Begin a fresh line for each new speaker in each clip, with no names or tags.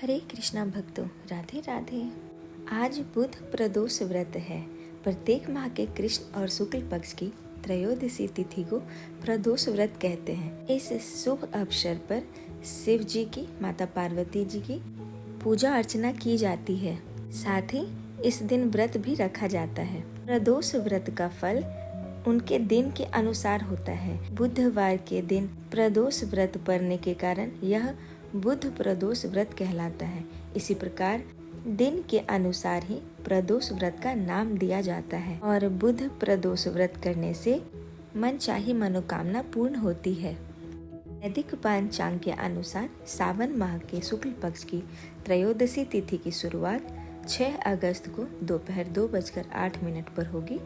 हरे कृष्णा भक्तों, राधे राधे। आज बुध प्रदोष व्रत है। प्रत्येक माह के कृष्ण और शुक्ल पक्ष की त्रयोदशी तिथि को प्रदोष व्रत कहते हैं। इस शुभ अवसर पर शिव जी की, माता पार्वती जी की पूजा अर्चना की जाती है। साथ ही इस दिन व्रत भी रखा जाता है। प्रदोष व्रत का फल उनके दिन के अनुसार होता है। बुधवार के दिन प्रदोष व्रत पड़ने के कारण यह बुध प्रदोष व्रत कहलाता है। इसी प्रकार दिन के अनुसार ही प्रदोष व्रत का नाम दिया जाता है और बुध प्रदोष व्रत करने से मन चाही मनोकामना पूर्ण होती है। वैदिक पंचांग के अनुसार सावन माह के शुक्ल पक्ष की त्रयोदशी तिथि की शुरुआत 6 अगस्त को दोपहर 2:08 पर होगी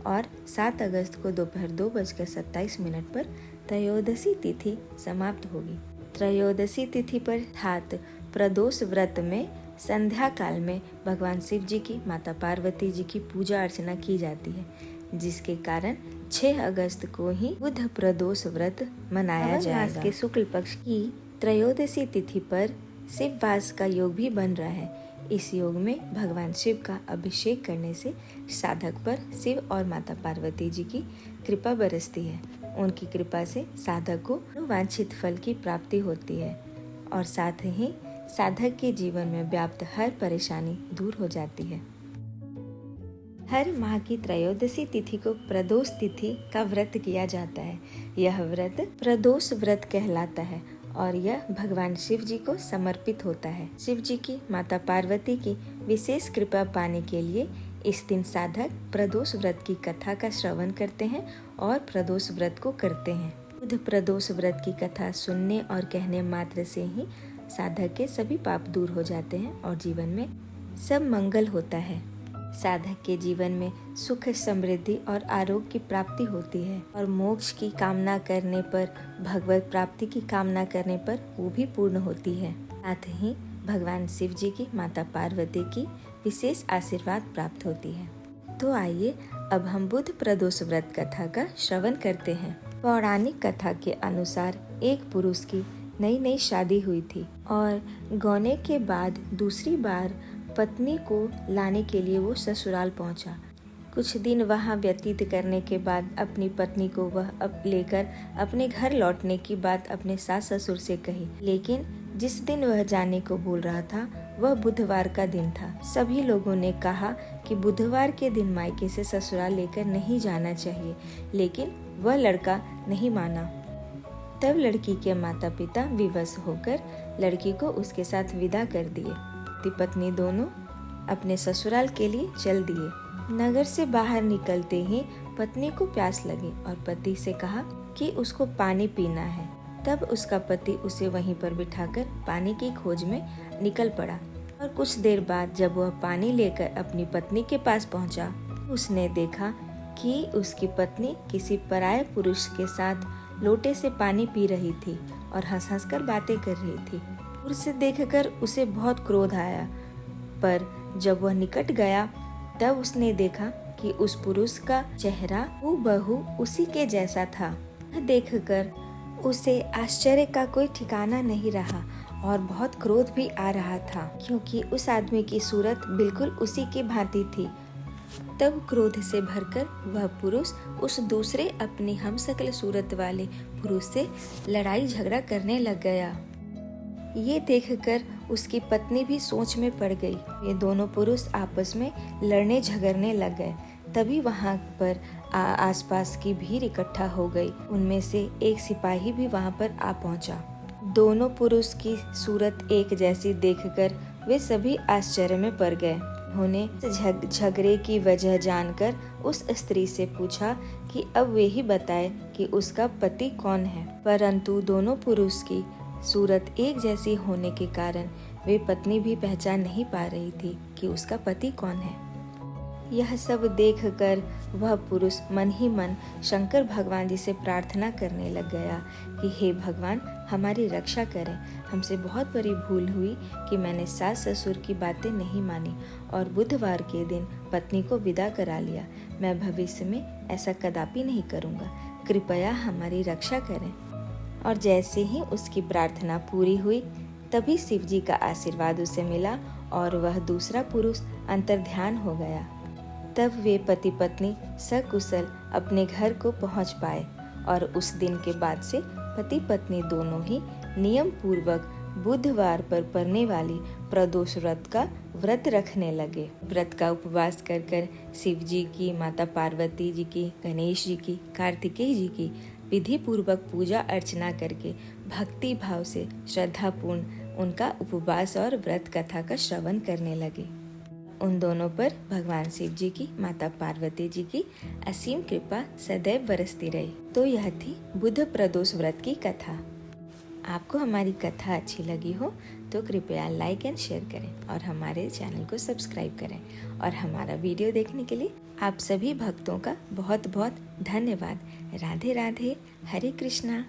और 7 अगस्त को दोपहर 2:27 पर त्रयोदशी तिथि समाप्त होगी। त्रयोदशी तिथि पर अर्थात प्रदोष व्रत में संध्या काल में भगवान शिव जी की, माता पार्वती जी की पूजा अर्चना की जाती है, जिसके कारण 6 अगस्त को ही बुध प्रदोष व्रत मनाया जाएगा। के शुक्ल पक्ष की त्रयोदशी तिथि पर शिव वास का योग भी बन रहा है। इस योग में भगवान शिव का अभिषेक करने से साधक पर शिव और माता पार्वती जी की कृपा बरसती है। उनकी कृपा से साधक को वांछित फल की प्राप्ति होती है और साथ ही साधक के जीवन में व्याप्त हर परेशानी दूर हो जाती है। हर माह की त्रयोदशी तिथि को प्रदोष तिथि का व्रत किया जाता है। यह व्रत प्रदोष व्रत कहलाता है और यह भगवान शिव जी को समर्पित होता है। शिव जी की, माता पार्वती की विशेष कृपा पाने के लिए इस दिन साधक प्रदोष व्रत की कथा का श्रवण करते हैं और प्रदोष व्रत को करते हैं। बुध प्रदोष व्रत की कथा सुनने और कहने मात्र से ही साधक के सभी पाप दूर हो जाते हैं और जीवन में सब मंगल होता है। साधक के जीवन में सुख, समृद्धि और आरोग्य की प्राप्ति होती है और मोक्ष की कामना करने पर, भगवत प्राप्ति की कामना करने पर वो भी पूर्ण होती है। साथ ही भगवान शिव जी की, माता पार्वती की विशेष आशीर्वाद प्राप्त होती है। तो आइए अब हम बुध प्रदोष व्रत कथा का श्रवण करते हैं। पौराणिक कथा के अनुसार एक पुरुष की नई शादी हुई थी और गौने के बाद दूसरी बार पत्नी को लाने के लिए वो ससुराल पहुंचा। कुछ दिन वहां व्यतीत करने के बाद अपनी पत्नी को वह लेकर अपने घर लौटने की बात अपने सास ससुर से कही, लेकिन जिस दिन वह जाने को बोल रहा था वह बुधवार का दिन था। सभी लोगों ने कहा कि बुधवार के दिन मायके से ससुराल लेकर नहीं जाना चाहिए, लेकिन वह लड़का नहीं माना। तब लड़की के माता पिता विवश होकर लड़की को उसके साथ विदा कर दिए। पति पत्नी दोनों अपने ससुराल के लिए चल दिए। नगर से बाहर निकलते ही पत्नी को प्यास लगी और पति से कहा कि उसको पानी पीना है। तब उसका पति उसे वहीं पर बिठाकर पानी की खोज में निकल पड़ा और कुछ देर बाद जब वह पानी लेकर अपनी पत्नी के पास पहुंचा, उसने देखा कि उसकी पत्नी किसी पराये पुरुष के साथ लोटे से पानी पी रही थी और हंस कर बातें कर रही थी। उसे देखकर उसे बहुत क्रोध आया, पर जब वह निकट गया तब उसने देखा कि उस पुरुष का चेहरा हूबहू उसी के जैसा था। देखकर उसे आश्चर्य का कोई ठिकाना नहीं रहा और बहुत क्रोध भी आ रहा था, क्योंकि उस आदमी की सूरत बिल्कुल उसी की भांति थी। तब क्रोध से भरकर वह पुरुष उस दूसरे अपनी हमशक्ल सूरत वाले पुरुष से लड़ाई झगड़ा करने लग गया। ये देखकर उसकी पत्नी भी सोच में पड़ गई। ये दोनों पुरुष आपस में लड़ने झगड़ने लग गए। तभी वहाँ पर आसपास की भीड़ इकट्ठा हो गई। उनमें से एक सिपाही भी वहाँ पर आ पहुँचा। दोनों पुरुष की सूरत एक जैसी देखकर वे सभी आश्चर्य में पड़ गए। उन्होंने झगड़े की वजह जानकर उस स्त्री से पूछा कि अब वे ही बताए कि उसका पति कौन है, परंतु दोनों पुरुष की सूरत एक जैसी होने के कारण वे पत्नी भी पहचान नहीं पा रही थी कि उसका पति कौन है। यह सब देखकर वह पुरुष मन ही मन शंकर भगवान जी से प्रार्थना करने लग गया कि हे भगवान, हमारी रक्षा करें। हमसे बहुत बड़ी भूल हुई कि मैंने सास ससुर की बातें नहीं मानी और बुधवार के दिन पत्नी को विदा करा लिया। मैं भविष्य में ऐसा कदापि नहीं करूँगा। कृपया हमारी रक्षा करें। और जैसे ही उसकी प्रार्थना पूरी हुई तभी शिव जी का आशीर्वाद उसे मिला और वह दूसरा पुरुष अंतर्ध्यान हो गया। तब वे पति पत्नी सकुशल अपने घर को पहुंच पाए और उस दिन के बाद से पति पत्नी दोनों ही नियम पूर्वक बुधवार पर पड़ने वाली प्रदोष व्रत का व्रत रखने लगे। व्रत का उपवास कर कर शिव जी की, माता पार्वती जी की, गणेश जी की, कार्तिकेय जी की विधि पूर्वक पूजा अर्चना करके भक्ति भाव से श्रद्धापूर्ण उनका उपवास और व्रत कथा का श्रवण करने लगे। उन दोनों पर भगवान शिव जी की, माता पार्वती जी की असीम कृपा सदैव बरसती रही। तो यह थी बुध प्रदोष व्रत की कथा। आपको हमारी कथा अच्छी लगी हो तो कृपया लाइक एंड शेयर करें और हमारे चैनल को सब्सक्राइब करें। और हमारा वीडियो देखने के लिए आप सभी भक्तों का बहुत बहुत धन्यवाद। राधे राधे, हरे कृष्णा।